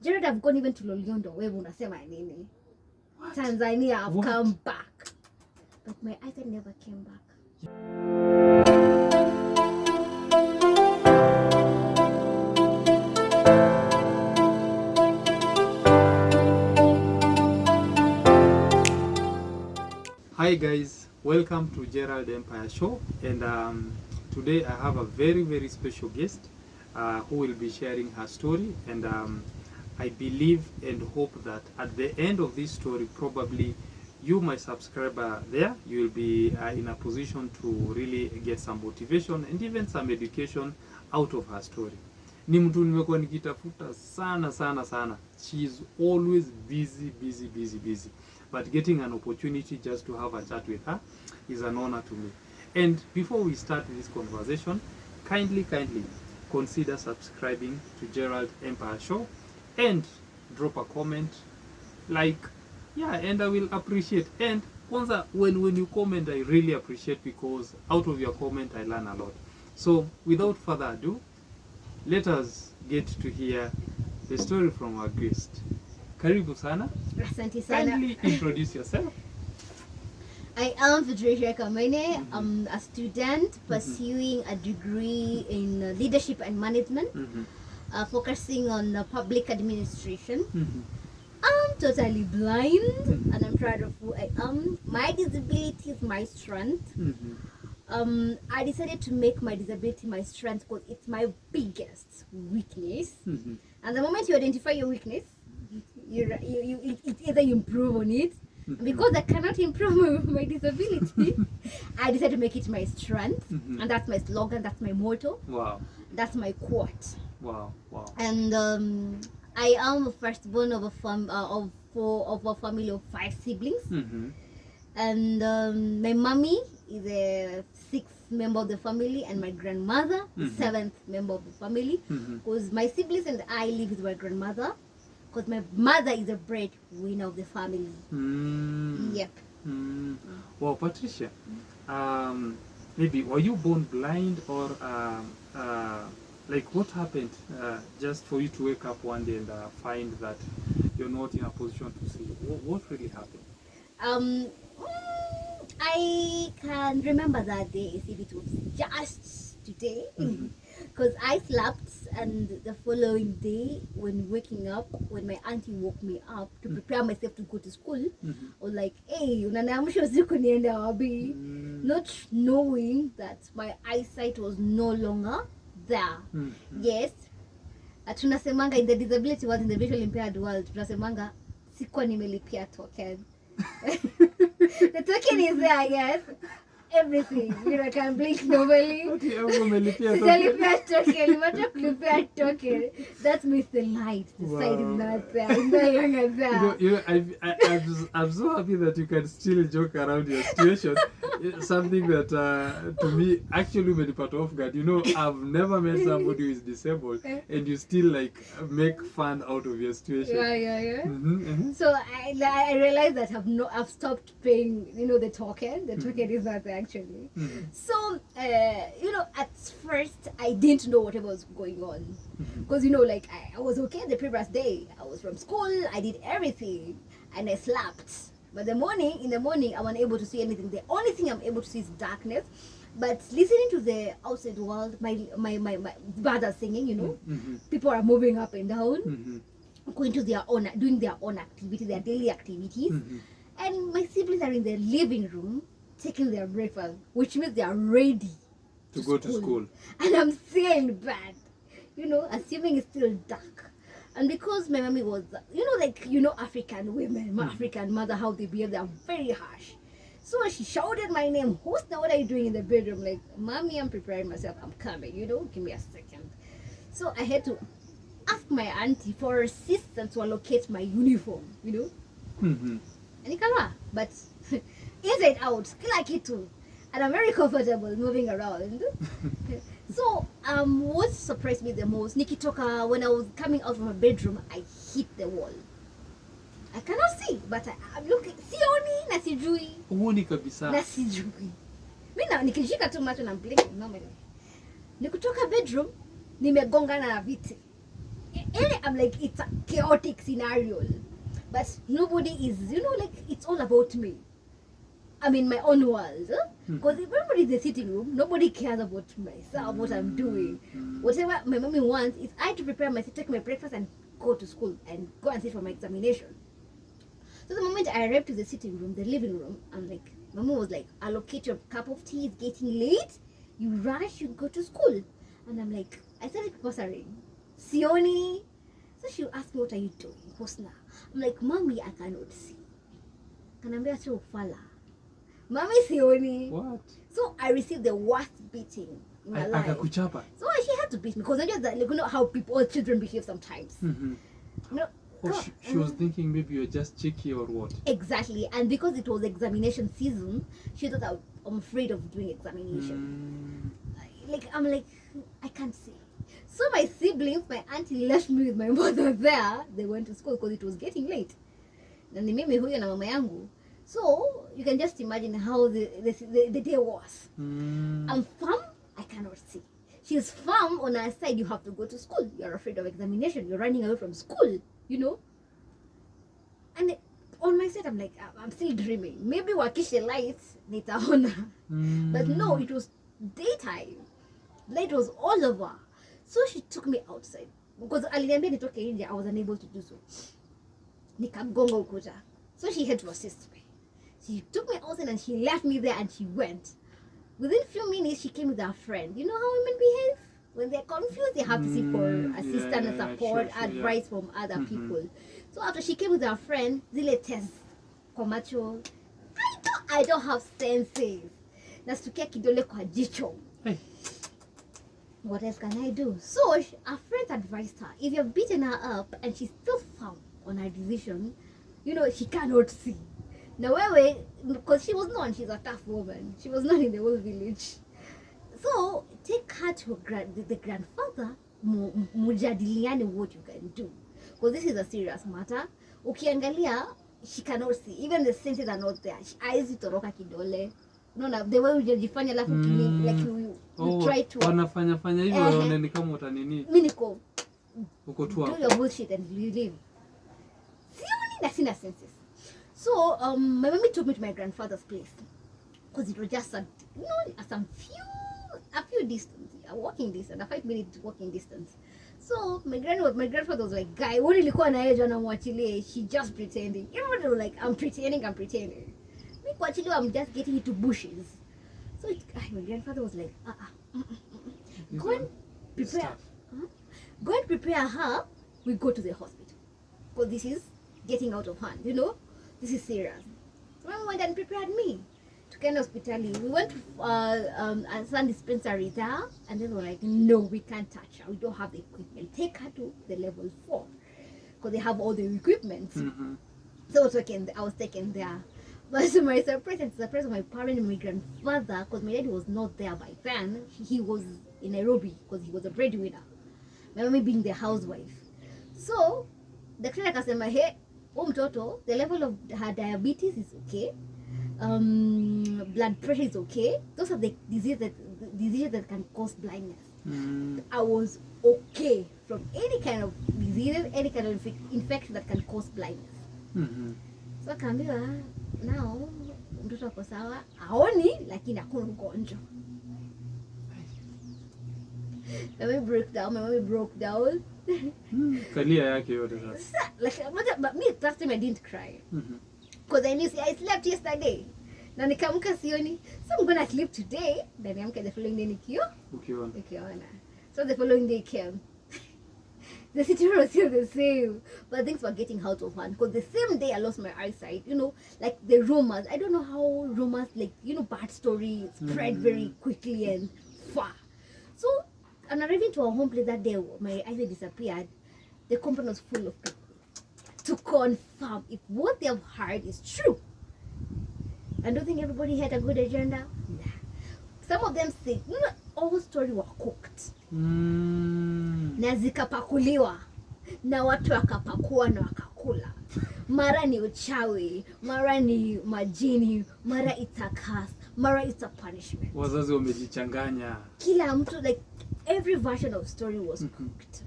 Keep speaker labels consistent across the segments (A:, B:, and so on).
A: Gerald, I've gone even to Loliondo. Wewe unasema nini? Tanzania, I've come back. But my eyesight never came back.
B: Hi guys, welcome to Gerald Empire Show, and today I have a very special guest who will be sharing her story, and I believe and hope that at the end of this story, probably you, my subscriber there, you will be in a position to really get some motivation and even some education out of her story. Ni mtu nimekuwa nikitafuta sana. She is always busy. But getting an opportunity just to have a chat with her is an honor to me. And before we start this conversation, kindly consider subscribing to Gerald Empire Show and drop a comment, and I will appreciate. And when you comment, I really appreciate, because out of your comment I learn a lot. So without further ado, let us get to hear the story from our guest. Karibu sana.
A: Asante sana.
B: Kindly introduce yourself.
A: I am Patricia. I'm a student pursuing a degree in leadership and management, focusing on public administration. I'm totally blind, and I'm proud of who I am. My disability is my strength. I decided to make my disability my strength because it's my biggest weakness. And the moment you identify your weakness, it's either you improve on it. Because I cannot improve my disability, I decided to make it my strength, and that's my slogan, that's my motto.
B: Wow.
A: That's my quote.
B: Wow.
A: And I am the firstborn of a family of 5 siblings. And my mommy is the 6th member of the family, and my grandmother is 7th member of the family. Because my siblings and I live with my grandmother, because my mother is a breadwinner of the family. Yep.
B: Well, Patricia, maybe were you born blind, or what happened just for you to wake up one day and find that you're not in a position to see? What really happened?
A: I can remember that day as if it was just today. Because I slept, and the following day, when waking up, when my auntie woke me up to prepare myself to go to school, I was like, hey, unaniamsha usiku niende wapi? Not knowing that my eyesight was no longer there. Yes, tunasemanga in the disability world, in the visual impaired world, tunasemanga sikuwa nimelipia token. The token is there, I guess. Everything, I can blink normally. Token. That means the light. The side is not there. It's no longer there.
B: I'm so happy that you can still joke around your situation. Something that to me actually made part of God. I've never met somebody who is disabled and you still make fun out of your situation.
A: Yeah. So I realized that I've stopped paying the token. The token is not there actually. So at first I didn't know whatever was going on, because I was okay the previous day. I was from school, I did everything, and I slept. But in the morning I wasn't able to see anything. The only thing I'm able to see is darkness. But listening to the outside world, my birds are singing, people are moving up and down, going to doing their own activity, their daily activities. And my siblings are in the living room taking their breakfast, which means they are ready
B: to go to school.
A: And I'm seeing bad, assuming it's still dark. And because my mommy was, African women, my African mother, how they behave, they are very harsh. So she shouted my name. What are you doing in the bedroom? Like, mommy, I'm preparing myself. I'm coming, give me a second. So I had to ask my auntie for assistance to allocate my uniform, And but inside out, kila kitu. And I'm very comfortable moving around. So what surprised me the most, nikitoka, when I was coming out from my bedroom, I hit the wall. I cannot see, but I'm looking. Sioni na sijui.
B: Uoni kabisa.
A: Na sijui. Mimi nikishika tu macho na blink normally. Nikutoka bedroom, nimegongana na viti. I'm like, it's a chaotic scenario. But nobody is, like, it's all about me. I'm in my own world. Because if everybody in the sitting room, nobody cares about myself, what I'm doing. Whatever my mommy wants is I to prepare myself, take my breakfast and go to school and go and sit for my examination. So the moment I arrived to the sitting room, the living room, I'm like, Mama was like, allocate your cup of tea, it's getting late. You rush, you go to school. And I'm like, I started pursuing. Sioni. So she asked me, what are you doing? Hosna. I'm like, Mommy, I cannot see. Kanambia cho fala. Mommy sioni.
B: What?
A: So I received the worst beating in my life.
B: Akakuchapa.
A: So she had to beat me because I just that, like, how people, children behave sometimes.
B: She was thinking maybe you're just cheeky or what?
A: Exactly. And because it was examination season, she thought I'm afraid of doing examination. I'm like, I can't see. So my siblings, my auntie left me with my mother there. They went to school because it was getting late. And they made me huyo na mama yangu. So you can just imagine how the day was. I'm firm, I cannot see. She's firm on her side, you have to go to school. You're afraid of examination. You're running away from school, And on my side, I'm like, I'm still dreaming. Maybe wakishe lights, nitaona. But no, it was daytime. Light was all over. So she took me outside. Because aliniambia nitoke nje, I was unable to do so. Nikagonga ukuta. So she had to assist me. She took me outside and she left me there and she went. Within a few minutes, she came with her friend. You know how women behave? When they're confused, they have to seek for assistance and support, advice from other people. So after she came with her friend, zile test kwa macho, I don't have senses. Nastukia kidole kwa jicho.
B: Hey.
A: What else can I do? So her friend advised her, if you've beaten her up and she's still firm on her decision, she cannot see. Now, because she's a tough woman. She was not in the whole village. So take her to the grandfather, mujadiliane what you can do. Because this is a serious matter. Ukiangalia, she cannot see. Even the senses are not there. Eyes itoroka kidole. No, the way ujifanya alafu like you try to
B: wanafanya hivyo waone ni kama utanini.
A: Mimi niko
B: uko tu hapo.
A: Do your bullshit and you leave. Sioni na senses. So my mommy took me to my grandfather's place because it was just a few distance, a walking distance, a 5-minute walking distance. So my grandfather was like, guy, what did you call na she just pretending. Everybody was like, I'm pretending. I'm just getting into bushes. So my grandfather was like, go and prepare. Go and prepare her. We go to the hospital. Because this is getting out of hand, This is serious. So my mom went and prepared me to Ken Hospital. We went to a sun dispensary there, and they were like, no, we can't touch her. We don't have the equipment. Take her to the level 4 because they have all the equipment. So I was taken there. But to my surprise and the surprise of my parents and my grandfather, because my daddy was not there by then, he was in Nairobi because he was a breadwinner. My mommy being the housewife. So the clinic akasema, hey, mtoto, the level of her diabetes is okay, blood pressure is okay. Those are the diseases that can cause blindness. I was okay from any kind of disease, any kind of infection that can cause blindness. So akaambiwa, now mtoto ako sawa, haoni lakini hakuna ugonjwa. My mommy broke down.
B: Kalia yake yote sasa.
A: But me that time I didn't cry. Because I knew I slept yesterday. Na nikaamka sioni. So I'm gonna sleep today. Then niamke the following day ukiona. So the following day came. The situation was still the same, but things were getting out of hand. Because the same day I lost my eyesight, like the rumors. I don't know how rumors, bad stories spread very quickly and far. So on arriving to our home place that day, my eyesight disappeared. The company was full of people to confirm if what they have heard is true. I don't think everybody had a good agenda. Nah. Some of them said, all stories were cooked. Na zikapakuliwa. Na watu wakapakua na wakakula. Mara ni uchawi, mara ni majini, mara it's a curse, mara it's a punishment.
B: Wazazi wamejichanganya.
A: Kila mtu, like every version of story was cooked.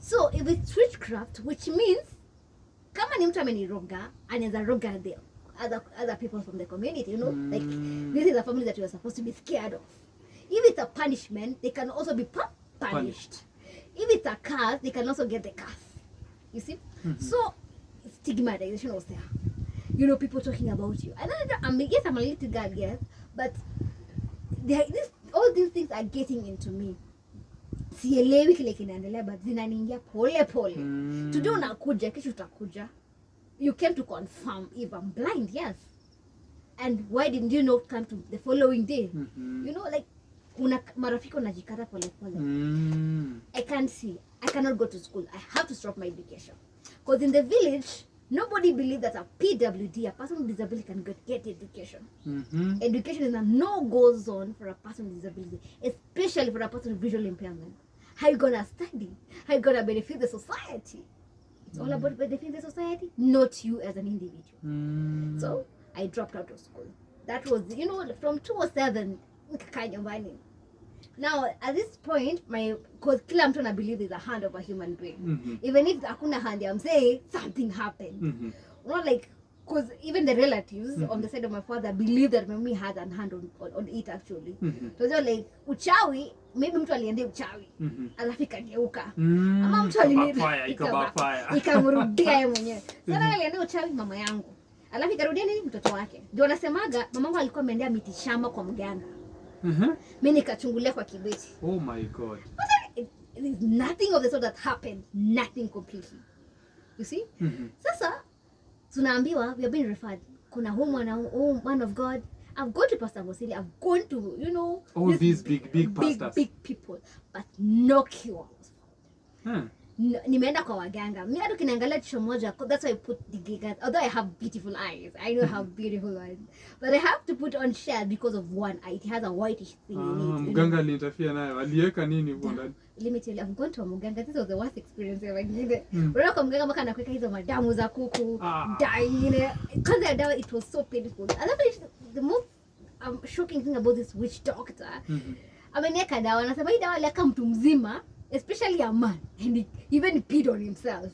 A: So if it's witchcraft, which means kama ni mtu ameniroga, anaweza roga the other people from the community, you know, like this is a family that you are supposed to be scared of. If it's a punishment, they can also be punished. If it's a curse, they can also get the curse. You see? So stigmatization was there. You know, people talking about you. And yes, I'm a little girl, yes, but all these things are getting into me. Sielewi kile kinaendelea, but zinaniingia pole pole. Today unakuja, kesho utakuja. You came to confirm if I'm blind, yes. And why didn't you not come to the following day? You know, like marafiki unajikata pole pole. I can't see. I cannot go to school. I have to stop my education. Because in the village, nobody believes that a PWD, a person with disability, can get education. Education is a no-go zone for a person with disability, especially for a person with visual impairment. How you gonna study? How you gonna benefit the society? It's all about benefiting the society, not you as an individual. So I dropped out of school. That was, you know, from 2007, now at this point, because kila mtu anabelieve there's a hand of a human being. Even if hakuna hand, I'm saying something happened. Not like, because even the relatives on the side of my father believe that mommy had a hand on it actually. So they're like, uchawi, maybe mtu aliendea uchawi. Alafu ikageuka. Ama mtu ikamrudia yeye mwenyewe. Sasa aliendea uchawi mama yangu. Alafu ikarudia nini mtoto wake. Ndio nasemaga mamangu alikuwa ameendea miti shamba kwa mganga. Mimi nikachungulia kwa kibeti.
B: Oh my God.
A: But there's nothing of the sort that happened. Nothing completely. You see? Sasa tunaambiwa we have been referred. Kuna home man of God. I've gone to Pastor Mosili. I've gone to, you know,
B: all these big pastors.
A: Big people, but no cure was found. Nimeenda kwa waganga. Mimi hata kinaangalia tisho moja, that's why I put the gigas. Although I have beautiful eyes, I know I have beautiful eyes, but I have to put on shade because of one eye. It has a whitish thing in it.
B: Mganga aliinterfere nayo. Aliweka nini huko ndani?
A: Let me tell you, I've gone to a mganga. This was the worst experience ever. Unaona kwa mganga mpaka anakuweka hizo madamu za kuku, dawa. Kwanza ya dawa, it was so painful. The most shocking thing about this witch doctor, ameniweka dawa, anasema hii dawa aliweka mtu mzima, especially a man, and he even peed on himself.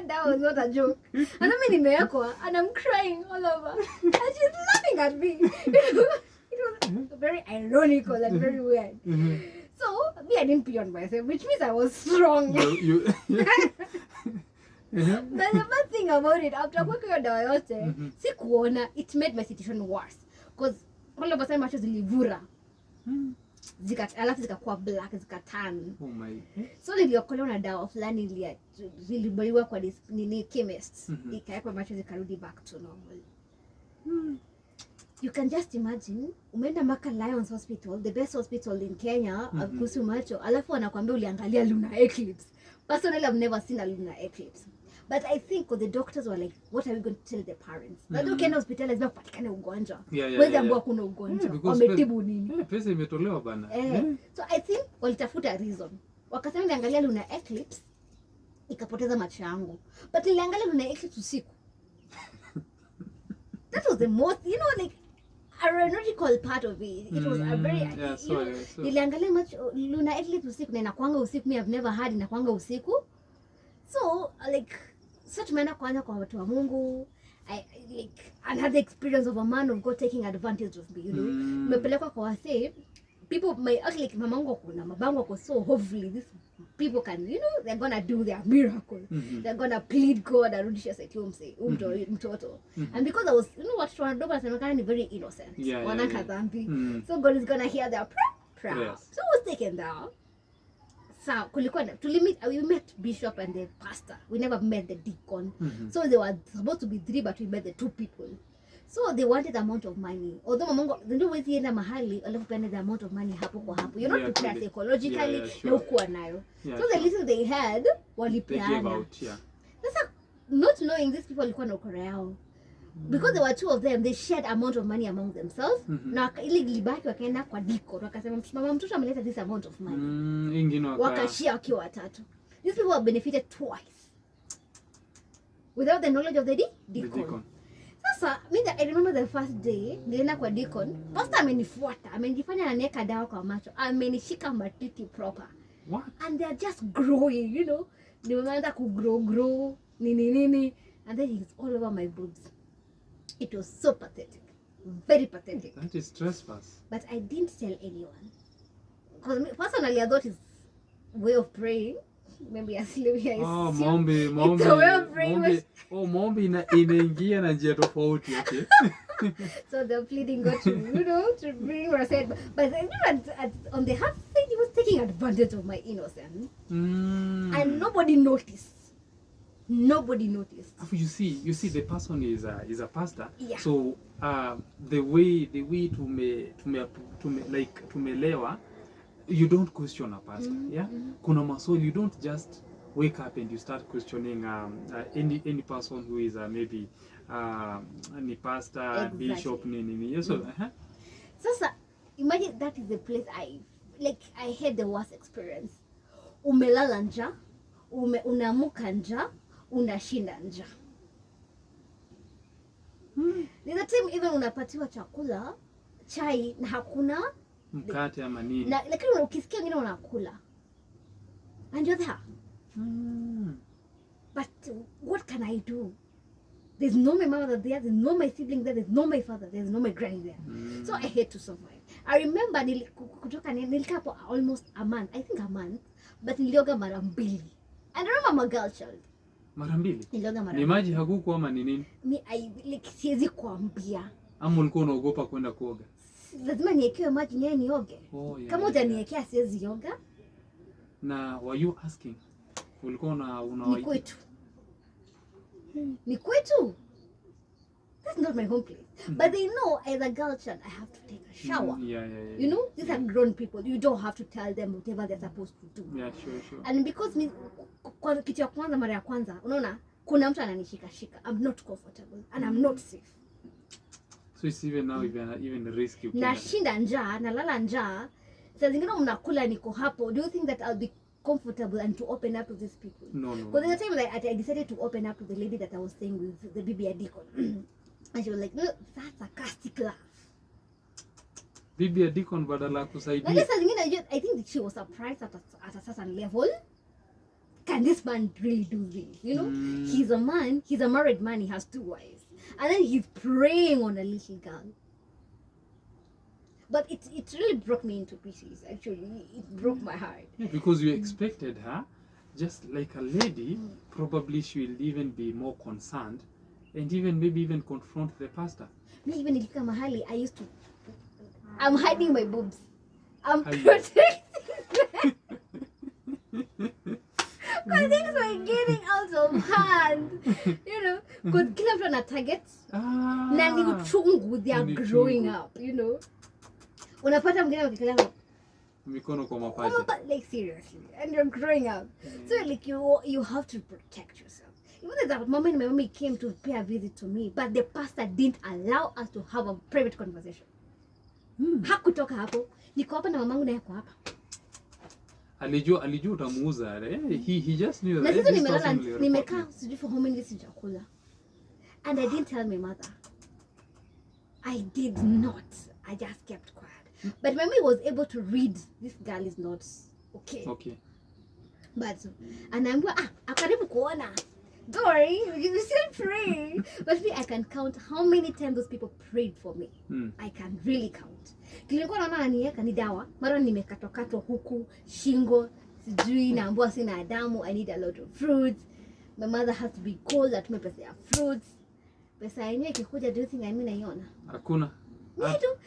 A: That was not a joke. And I mean, nimewekwa, and I'm crying all over, and she's laughing at me. It was very ironical and very weird. So me, I didn't pee on myself, which means I was strong. But the bad thing about it, after working on dawa yote, sikuona, it made my situation worse. Because all of a sudden macho zilivura. Alafu zikakuwa black, zikatan.
B: Oh my.
A: So niliokolewa na dawa fulani zilibaliwa kwa nini chemists. Ikawekwa macho zikarudi back to normal. You can just imagine, umeenda Maka Lions Hospital, the best hospital in Kenya, kuhusu macho, alafu wanakuambia uliangalia lunar eclipse. Personally, I've never seen a lunar eclipse. But I think the doctors were like, what are we going to tell the parents? Na ukienda hospitali lazima upatikane ugonjwa. Wezi ambao hakuna ugonjwa. Wametibu nini?
B: Pesa imetolewa bana.
A: So I think walitafuta reason. Wakasema niangalia lunar eclipse, ikapoteza macho yangu. But niliangalia lunar eclipse usiku. That was the most, you know, like, aeronautical part of it. It was a very, niliangalia macho lunar eclipse usiku, na inakuanga usiku. Me, I've never had inakuanga usiku. So, like, such manner kwanza kwa watu wa Mungu, like, another experience of a man of God taking advantage of me, you know. Nimepelekwa kwa wase, people may actually, like, mamangu kuna mabango kwa, so hopefully these people can, you know, they're gonna do their miracle. They're gonna plead God, arudisha seti mtoto. And because I was, you know what, Shwandoba anasemekana ni very innocent. Wanaka dhambi. So God is gonna hear their prayer. So I was taken down. So we met Bishop and the pastor. We never met the deacon. So they were supposed to be 3, but we met the 2 people. So they wanted the amount of money. Although mamangu ndio wezi enda mahali, alafu pende the amount of money hapo kwa hapo. You're not prepared psychologically, na ukuwa nayo. So the little they had, walipeana. Sasa not knowing these people walikuwa na ukora yao. Because there were 2 of them, they shared amount of money among themselves. Na ile ilibaki wakaenda kwa deacon, wakasema mama mtoto ameleta this amount of money. Wakashare wakiwa 3. These people have benefited twice without the knowledge of the deacon. Sasa I remember the first day nilienda kwa deacon, pastor amenifuata, amenifanya ananiweka dawa kwa macho, amenishika matiti proper.
B: What?
A: And they're just growing, you know. Nimeanza grow, nini, and then he's all over my boobs. It was so pathetic, very pathetic.
B: That is trespass.
A: But I didn't tell anyone, because personally I thought his way of praying, maybe asleep here.
B: Oh, mombi. Mombi inaingia na njia tofauti, okay.
A: So the pleading got to bring Rosette, but then on the half side he was taking advantage of my innocence, and nobody noticed. Nobody noticed.
B: You see, the person is a pastor.
A: Yeah.
B: So the way tumelewa, you don't question a pastor. Yeah. Kuna maswali, you don't just wake up and you start questioning any person who is maybe any pastor, exactly. Bishop, nini. So
A: Sasa imagine that is the place I had the worst experience. Umelala njaa, unaamka njaa, unashinda njaa. There's a time even unapatiwa chakula, chai na hakuna
B: mkate ama nini.
A: Lakini ukisikia wengine wanakula. And you're there. But what can I do? There's no my mother there, there's no my siblings there, there's no my father, there's no my granny there. So I had to survive. I remember nilikaa hapo almost a month, I think a month, but nilioga mara mbili. And I remember I'm a girl child.
B: Mara mbili?
A: Nilioga mara mbili.
B: Ni maji hakuku ama ni nini?
A: Siwezi kuambia.
B: Ama ulikuwa unaogopa kwenda kuoga?
A: Lazima niekewe maji niye nioge.
B: Oh, yeah,
A: kama utaniekea siwezi yoga.
B: Na were you asking? Ulikuwa
A: Ni kwetu. Ni kwetu. That's not my home place. But they know as a girl child I have to take a shower.
B: Yeah.
A: You know, these are grown people. You don't have to tell them whatever they're supposed to do.
B: Yeah, sure.
A: And because kwa kitu ya kwanza mara ya kwanza, unaona kuna mtu ananishika. I'm not comfortable and I'm not safe.
B: So it's even now even risky.
A: Nashinda njaa, nalala njaa. Saa zingine mnakula niko hapo. Do you think that I'll be comfortable and to open up to these people?
B: No.
A: Because there's a time that I decided to open up to the lady that I was staying with, the Bibi Adikon. And she was like, no, that's sarcastic laugh.
B: Bibi Adikon badala kusaidia.
A: Like saa zingine I think that she was surprised at a certain level. Can this man really do this? You know, he's a man, he's a married man, he has 2 wives. And then he's preying on a little girl. But it really broke me into pieces, actually. It broke my heart.
B: Yeah, because you expected her, just like a lady, probably she will even be more concerned and maybe even confront the pastor.
A: Me, even if you mahali, I'm hiding my boobs. I'm protecting them. Because things were getting out of hand. You know, because kila mtu ana target. Na ni uchungu, they are growing up, you know. Unapata mwingine wakikelea
B: mikono kwa mapaja.
A: Like seriously, and you're growing up. So like you have to protect yourself. Even at that moment my mommy came to pay a visit to me, but the pastor didn't allow us to have a private conversation. Hakutoka hapo. Niko hapa na mamangu na yako hapa.
B: Alijua utamuuza. He just knew
A: that. Na sisi nimelala nimekaa sijui for how many days sijakula. And I didn't tell my mother. I did not. I just kept quiet. But mommy was able to read this girl is not okay.
B: Okay.
A: But anaambiwa akaribu kuona. Don't worry, you still pray. But me, I can count how many times those people prayed for me. I can really count. Kilikuwa naona ananiweka ni dawa, mara nimekatwa huku, shingo, sijui naambiwa sina damu, I need a lot of fruits. My mother has to be cold, atume pesa ya fruits. Pesa yenyewe ikikuja, do you think mimi naiona?
B: Hakuna.
A: Mimi tu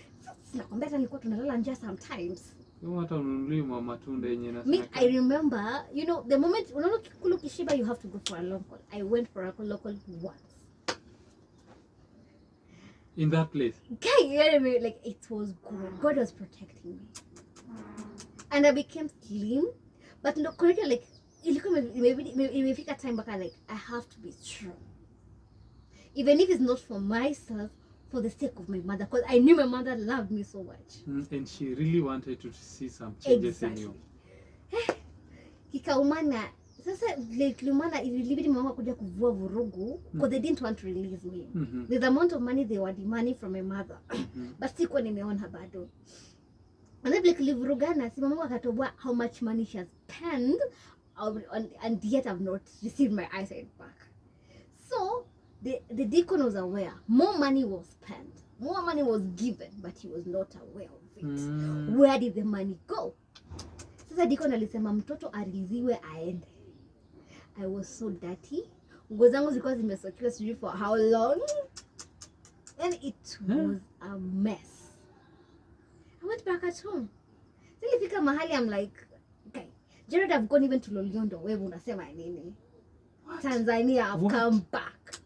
A: nakwambia nilikuwa tunalala njaa sometimes.
B: Hata ununuliwa matunda yenyewe na
A: me, I remember, you know, the moment unaona kulu kishiba, you have to go for a local. I went for a local once.
B: In that place?
A: Okay, like it was good. God was protecting me. And I became slim. But no, correctly, like, imefika time back, like, I have to be strong. Even if it's not for myself, for the sake of my mother, because I knew my mother loved me so much.
B: And she really wanted to see some changes in you.
A: Kikaumana, sasa Lumana ilibidi mama kuja kuvua vurugu because they didn't want to release me. There's the amount of money they were demanding from my mother. But sikuwa nimeona bado. And then like livurugana, si mama akatoboa how much money she has spent, and yet I've not received my eyesight back. So the deacon was aware. More money was spent, more money was given, but he was not aware of it. Where did the money go? Sasa deacon alisema mtoto ariziwe aende. I was so dirty. Nguo zangu zilikuwa zimesokiwa sijui for how long. And it was a mess. I went back at home. Nilifika mahali I'm like, okay, Gerald, I've gone even to Loliondo. Wewe unasema nini? Tanzania, I've come back.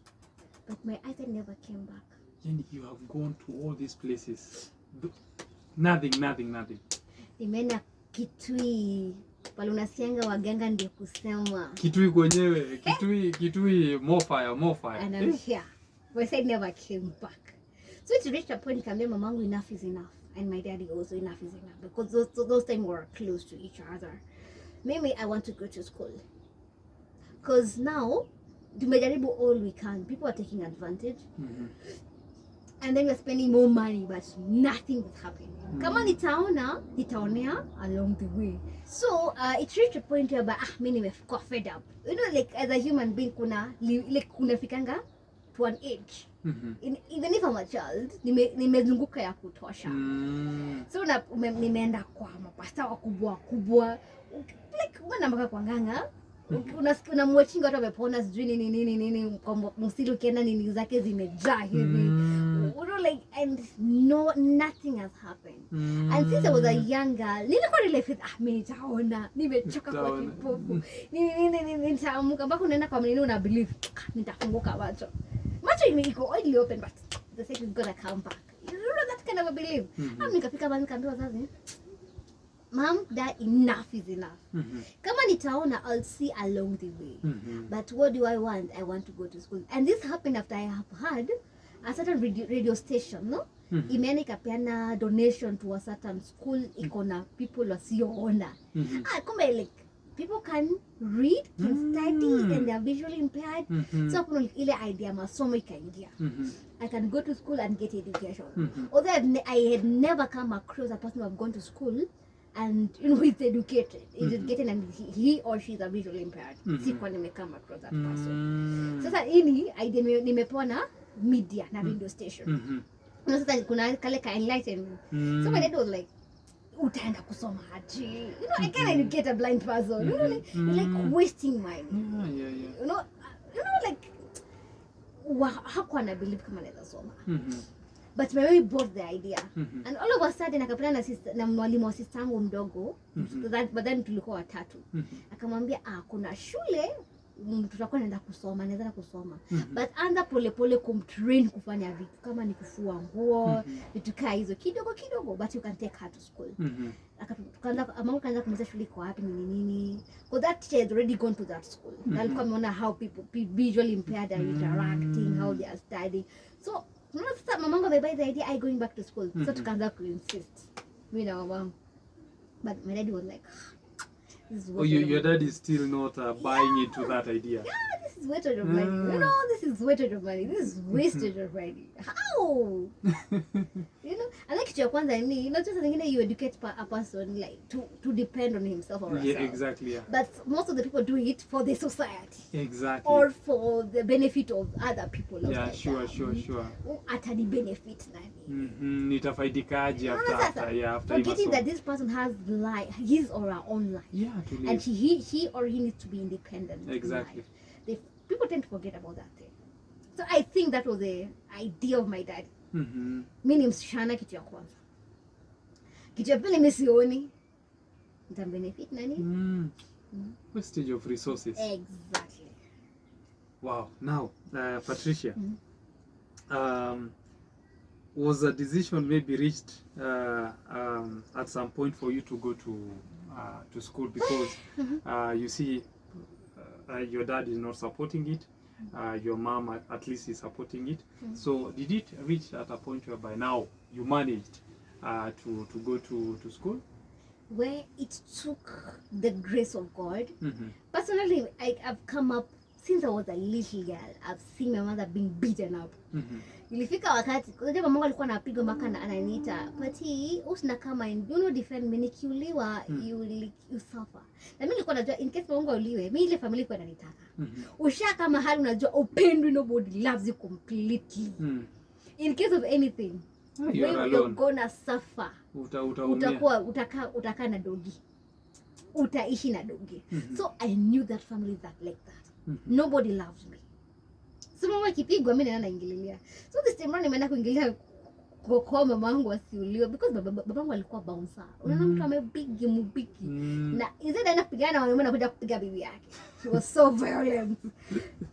A: But my eyesight never came back.
B: And you have gone to all these places. Nothing.
A: Nimeenda Kitui. Pale unasianga waganga ndio kusema.
B: Kitui kwenyewe, Kitui more fire.
A: And I'm here. My eyesight never came back. So it reached a point nikamwambia mamangu enough is enough. And my daddy also enough is enough. Because those times were close to each other. Maybe I want to go to school. Because now, tumejaribu all we can. People are taking advantage. And then we're spending more money, but nothing is happening. Kama nitaonea along the way. So it reached a point where mimi nimekuwa fed up. You know, like as a human being kuna fikanga to an age. Even if I'm a child, nimezunguka ya kutosha. So nimeenda kwa mapasta wakubwa. Like mpaka kwa nganga. Unamwachinga watu wamepona sijui nini kwa msili ukienda nini zake zimejaa hivi. You know, like, and nothing has happened. And since I was a young girl, nilikuwa nilefeel mimi nitaona, nimechoka kwa kipofu. Nitaamka mpaka unaenda kwa mnini una believe nitafunguka macho iko oily open, but the sight is gonna come back. You know that kind of a belief. Nikafika bani kaambiwa wazazi, Mom, Dad, enough is enough. Kama nitaona, I'll see along the way. But what do I want? I want to go to school. And this happened after I have had a certain radio station, no? Imeenda ikapeana donation to a certain school, ikona people wasioona. Kumbe like people can read, can study, and they are visually impaired. So kuna ile idea masomo ikaingia. I can go to school and get education. Although I had never come across a person who have gone to school and you know is educated, and he or she is a visually impaired. Sikuwa nimekama across that person. Sasa hii idea nimepewa na media na radio station. Sasa kuna kale ka enlightenment. So my dad was like, utaenda kusoma aje? You know, I can't educate a blind person. You know, like wasting money. You know, like hakuwa na believe kama naweza soma. But my baby bought the idea. And all of a sudden akapenda na mwalimu wa sister yangu mdogo. But then tulikuwa watatu. Akamwambia kuna shule tutakuwa naenda kusoma, naweza kusoma. But anza pole kumtrain kufanya vitu kama ni kufua nguo, vitu kama hizo kidogo, but you can take her to school. Akaanza kumaliza shule kwa wapi nini. Because that teacher had already gone to that school. Na alikuwa ameona how people visually impaired are interacting, how they are studying. So sasa mamangu amebuy the idea I going back to school. So tukaanza ku-insist. Mimi na mamangu. But my daddy was like,
B: your dad is still not buying into that idea.
A: Yeah, this is wasted of money. You know, this is wasted of money. This is wasted of money. How? You know, I like kitu ya kwanza ni not just zingine you educate a person like to depend on himself or herself.
B: Yeah, exactly. Yeah.
A: But most of the people do it for the society.
B: Exactly.
A: Or for the benefit of other people.
B: Yeah, sure.
A: Atani benefit nani?
B: Nitafaidikaje after
A: forgetting that this person has his or her own life.
B: Yeah, to live.
A: And he or he needs to be independent.
B: Exactly.
A: People tend to forget about that thing. So I think that was the idea of my dad. Mimi ni msichana kitu ya kwanza. Kitu ya pili mimi sioni. Nitambenefit nani?
B: Wastage of resources.
A: Exactly.
B: Wow. Now, Patricia, was a decision maybe reached at some point for you to go to school because you see your dad is not supporting it, your mom at least is supporting it. So did it reach at a point where by now you managed to go to school?
A: Where it took the grace of God. Personally, I've come up since I was a little girl, I've seen my mother being beaten up. Ilifika wakati unajua mamangu alikuwa anapigwa mpaka ananiita Pati, usina kama defend me, nikiuliwa you suffer. Na mimi nilikuwa najua in case mamangu uliwe, mimi ile family kwa nanitaka. Ushaka mahali unajua upendo, nobody loves you completely. In case of anything, you're gonna suffer. Utakaa na dogi. Utaishi na dogi. So I knew that family that like that. Nobody loves me. So mama kipigwa mimi nenda naingililia. So this time nimeenda kuingilia kwa mamangu asiuliwe because babangu alikuwa bouncer. Unaona mtu amebigi mbiki. Na instead aenda kupigana na wanaume anakuja kupiga bibi yake. She was so violent.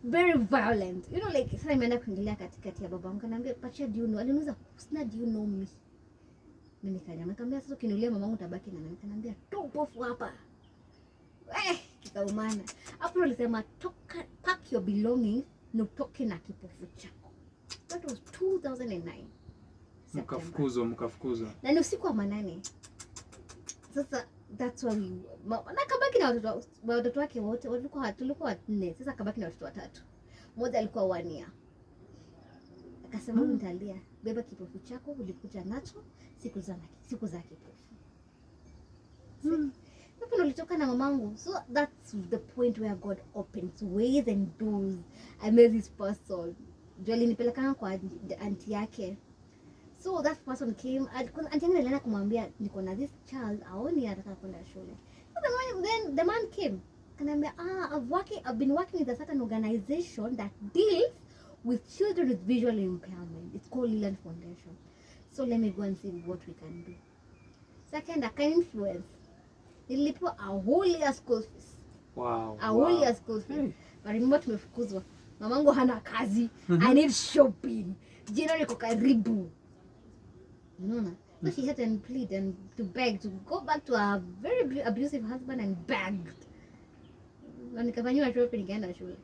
A: Very violent. You know, like sasa nimeenda kuingilia katikati ya babangu kanaambia Patricia, do you know? Aliniuliza, "Usina, do you know me?" Mimi nikanyama. Nikamwambia sasa ukiniulia mamangu utabaki na nani? Kanaambia, "Topofu hapa." Kikaumana. Hapo alisema toka, pack your belongings, na utoke na kipofu chako. That was 2009.
B: Mkafukuzwa.
A: Na ni usiku wa manane. Sasa that's why na kabaki na watoto wake wote, tulikuwa 4. Sasa kabaki na watoto 3. Mmoja alikuwa 1 year. Akasema nitalia, beba kipofu chako ulikuja nacho siku za kipofu. Hapo nilitoka na mamangu. So that's the point where God opens ways and doors. I met this person. Joli nipelekana kwa auntie yake. So that person came. Auntie yangu alienda kumwambia niko na this child aoni anataka kwenda shule. So then the man came. Kaniambia, I've been working with a certain organization that deals with children with visual impairment. It's called Loliondo Foundation. So let me go and see what we can do. Second, I can influence. Nilipo a whole year school fees.
B: Wow.
A: A whole year school fees. But remember tumefukuzwa. Mamangu hana kazi. I need shopping. Jina liko karibu. Unaona? So she had to plead and to beg to go back to a very abusive husband and begged. Na nikafanywa shopping nikaenda shule.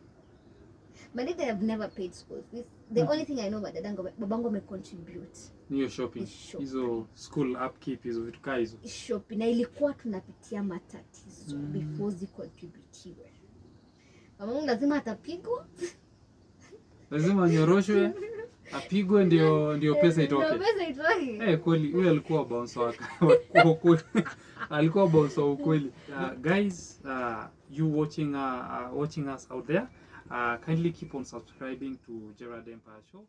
A: But they have never paid school fees. The only thing I know about babangu contribute.
B: Niyo shopping. Hizo school upkeep hizo vitu kai hizo.
A: Shopping na ilikuwa tunapitia matatizo before zi contributiwe. Mamangu lazima atapigwa. Lazima nyoroshwe. Apigwe ndio pesa itoke. Pesa itoke. Kweli yule alikuwa bouncer wake. Alikuwa bouncer ukweli. Guys, you watching us out there, kindly keep on subscribing to Gerald Empire Show.